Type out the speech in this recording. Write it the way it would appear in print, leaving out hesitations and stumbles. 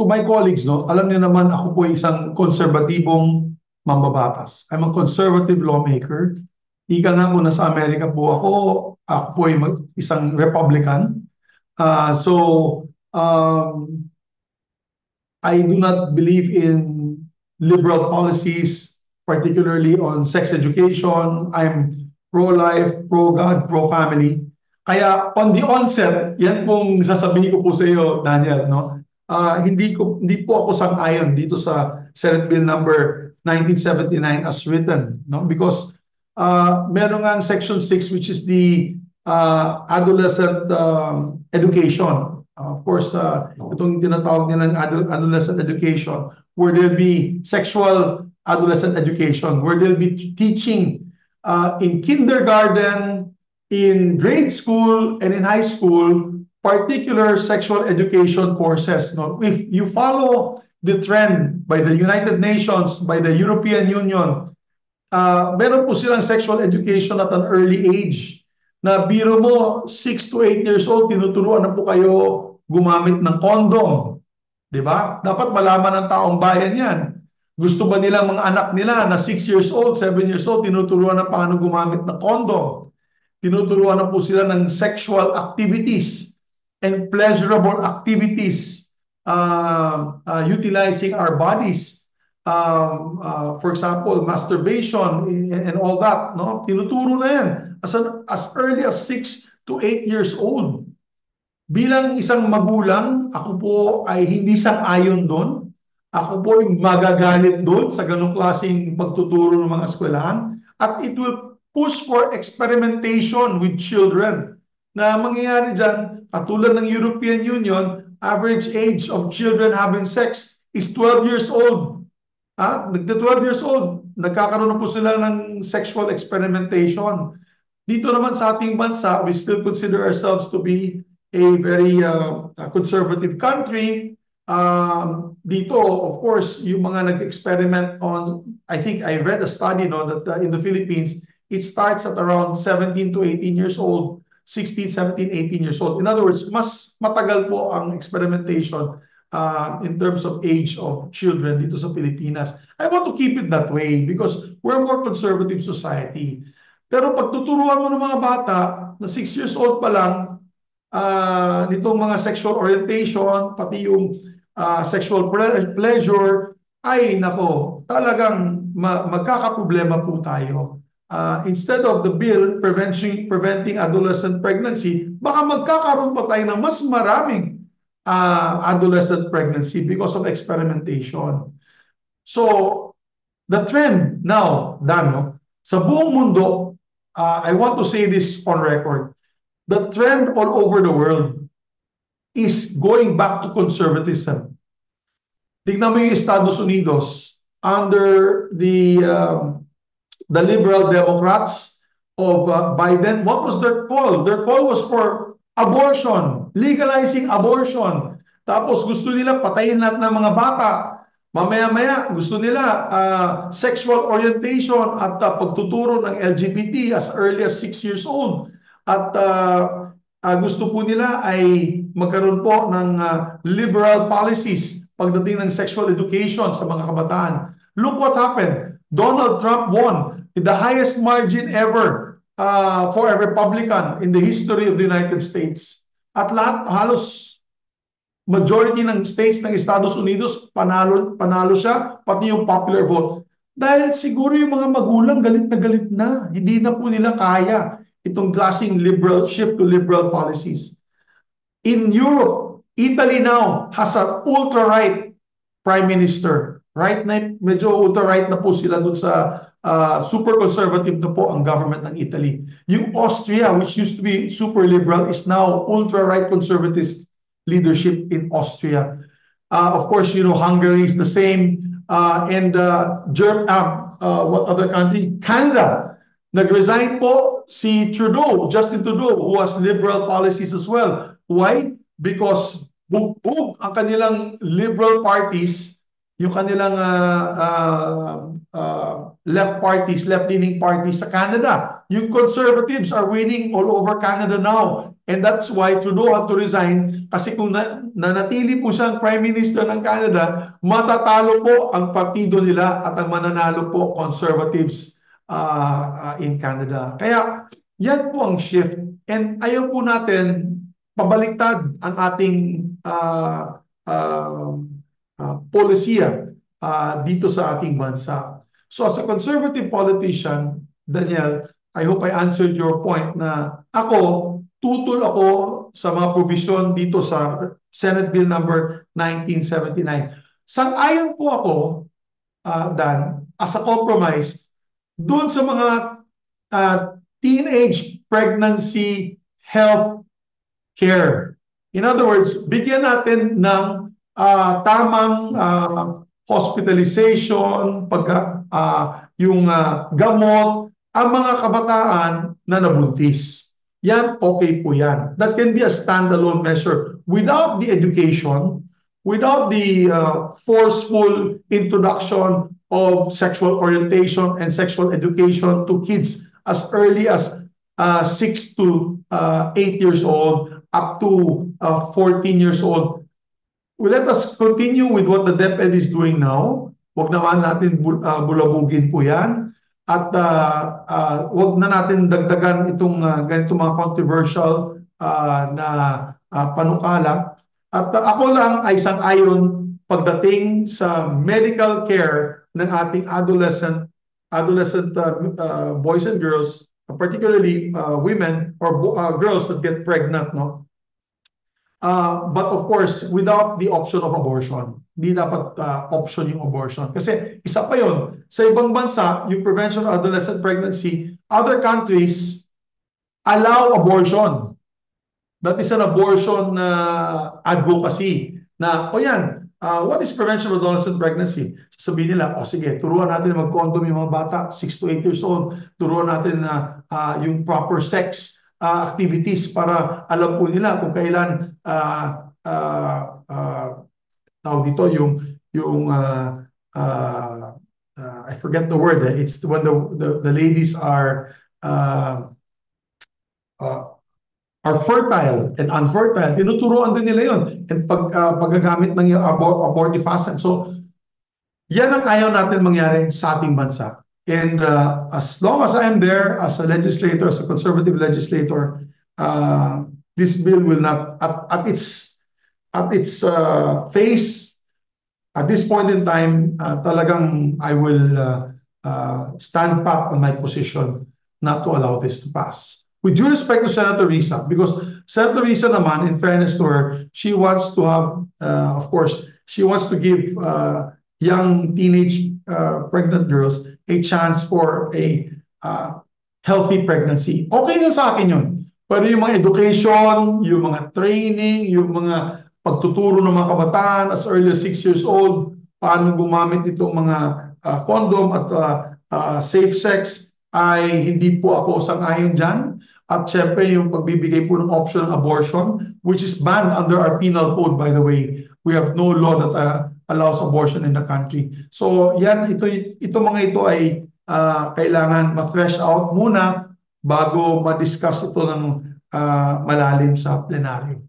to my colleagues, no, alam niyo naman ako po ay isang konserbatibong mambabatas. I'm a conservative lawmaker. Ika nga kung nasa Amerika po ako po ay isang Republican. I do not believe in liberal policies, particularly on sex education. I'm pro-life, pro-God, pro-family. Kaya on the onset, yan pong sasabihin ko po sa iyo, Daniel, no? Hindi po ako sang-ayon dito sa Senate Bill number 1979 as written, no? Because meron nga ang Section 6 which is the adolescent education. Of course, itong tinatawag nilang adolescent education, where there'll be sexual adolescent education, where they'll be teaching in kindergarten, in grade school, and in high school, particular sexual education courses. No? If you follow the trend by the United Nations, by the European Union, meron po silang sexual education at an early age. Na biro mo, 6 to 8 years old, tinuturuan na po kayo gumamit ng condom. Diba? Dapat malaman ng taong bayan yan. Gusto ba nilang mga anak nila na 6 years old, 7 years old, tinuturuan na paano gumamit ng condom. Tinuturuan na po sila ng sexual activities and pleasurable activities utilizing our bodies. For example, masturbation and all that. No? Tinuturo na yan as early as 6 to 8 years old. Bilang isang magulang, ako po ay hindi sang-ayon doon. Ako po ay magagalit doon sa ganong klaseng pagtuturo ng mga eskwelahan. At it will push for experimentation with children. Na mangyayari dyan, katulad ng European Union, average age of children having sex is 12 years old. Nagka-12 years old, nagkakaroon na po sila ng sexual experimentation. Dito naman sa ating bansa, we still consider ourselves to be a very conservative country. Dito, of course, yung mga nag-experiment on, I think I read a study that in the Philippines, it starts at around 17 to 18 years old, 16, 17, 18 years old. In other words, mas matagal po ang experimentation in terms of age of children dito sa Pilipinas. I want to keep it that way because we're a more conservative society. Pero pag tuturuan mo ng mga bata na 6 years old pa lang, nitong mga sexual orientation, pati yung sexual pleasure, ay nako, talagang magkakaproblema po tayo. Instead of the bill preventing adolescent pregnancy, baka magkakaroon pa tayo ng mas maraming adolescent pregnancy because of experimentation. So, the trend now, Dan, sa buong mundo, I want to say this on record, the trend all over the world is going back to conservatism. Tignan mo yung Estados Unidos under the liberal Democrats of Biden. What was their call? Their call was for abortion, legalizing abortion. Tapos gusto nila patayin lahat ng mga bata. Mamaya-maya gusto nila sexual orientation at pagtuturo ng LGBT as early as 6 years old. At gusto po nila ay magkaroon po ng liberal policies pagdating ng sexual education sa mga kabataan. Look what happened. Donald Trump won with the highest margin ever for a Republican in the history of the United States. At lahat, halos majority ng states ng Estados Unidos, panalo siya, pati yung popular vote. Dahil siguro yung mga magulang galit na. Hindi na po nila kaya itong klaseng liberal shift to liberal policies. In Europe, Italy now has an ultra-right prime minister. Right na, medyo ultra-right na po sila dun sa super conservative na po ang government ng Italy. Yung Austria, which used to be super liberal, is now ultra-right conservative leadership in Austria. Of course, Hungary is the same. And what other country? Canada. Nag-resign po si Trudeau, Justin Trudeau, who has liberal policies as well. Why? Because bugbog ang kanilang liberal parties, yung kanilang left-leaning parties sa Canada. yung conservatives are winning all over Canada now. And that's why Trudeau had to resign kasi kung nanatili po siyang Prime Minister ng Canada, matatalo po ang partido nila at ang mananalo po conservatives in Canada. Kaya yan po ang shift. And ayaw po natin pabaliktad ang ating polisiya dito sa ating bansa. So as a conservative politician, Daniel, I hope I answered your point na tutol ako sa mga provision dito sa Senate Bill number 1979. Sang-ayon po ako, Dan, as a compromise, doon sa mga teenage pregnancy health care. In other words, bigyan natin ng tamang hospitalization, yung gamot, ang mga kabataan na nabuntis. Yan, okay po yan. That can be a standalone measure. Without the education, without the forceful introduction of sexual orientation and sexual education to kids as early as 6 to 8 years old, up to 14 years old. Let us continue with what the DepEd is doing now. Huwag naman natin bulabugin po yan. At wag na natin dagdagan itong ganito mga controversial na panukala. At ako lang ay sang-ayon pagdating sa medical care ng ating adolescent boys and girls, particularly women or girls that get pregnant, no? But of course, without the option of abortion. Hindi dapat option yung abortion. Kasi isa pa yun, sa ibang bansa, yung prevention of adolescent pregnancy, other countries allow abortion. That is an abortion advocacy. Na, yan, what is prevention of adolescent pregnancy? Sasabihin nila, sige, turuan natin mag-condom yung mga bata, 6 to 8 years old. Turuan natin yung proper sex activities para alam po nila kung kailan tawag dito yung I forget the word. It's when the ladies are fertile and unfertile. Tinuturuan din nila yun. And paggagamit ng yung abortifacient. So yan ang ayaw natin mangyari sa ating bansa. And as long as I am there as a legislator, as a conservative legislator, this bill will not, at its face, at this point in time, talagang I will stand back on my position not to allow this to pass. With due respect to Senator Risa, because Senator Risa naman, in fairness to her, she wants to have, of course, she wants to give young teenage pregnant girls a chance for a healthy pregnancy. Okay na sa akin yun. Pero yung mga education, yung mga training, yung mga pagtuturo ng mga kabataan as early as 6 years old, paano gumamit itong mga condom at safe sex, ay hindi po ako sang-ayon dyan. At syempre yung pagbibigay po ng option ng abortion, which is banned under our penal code, by the way. We have no law that allows abortion in the country. So yan, ito mga ito ay kailangan ma-thresh out muna bago ma-discuss ito ng malalim sa plenaryo.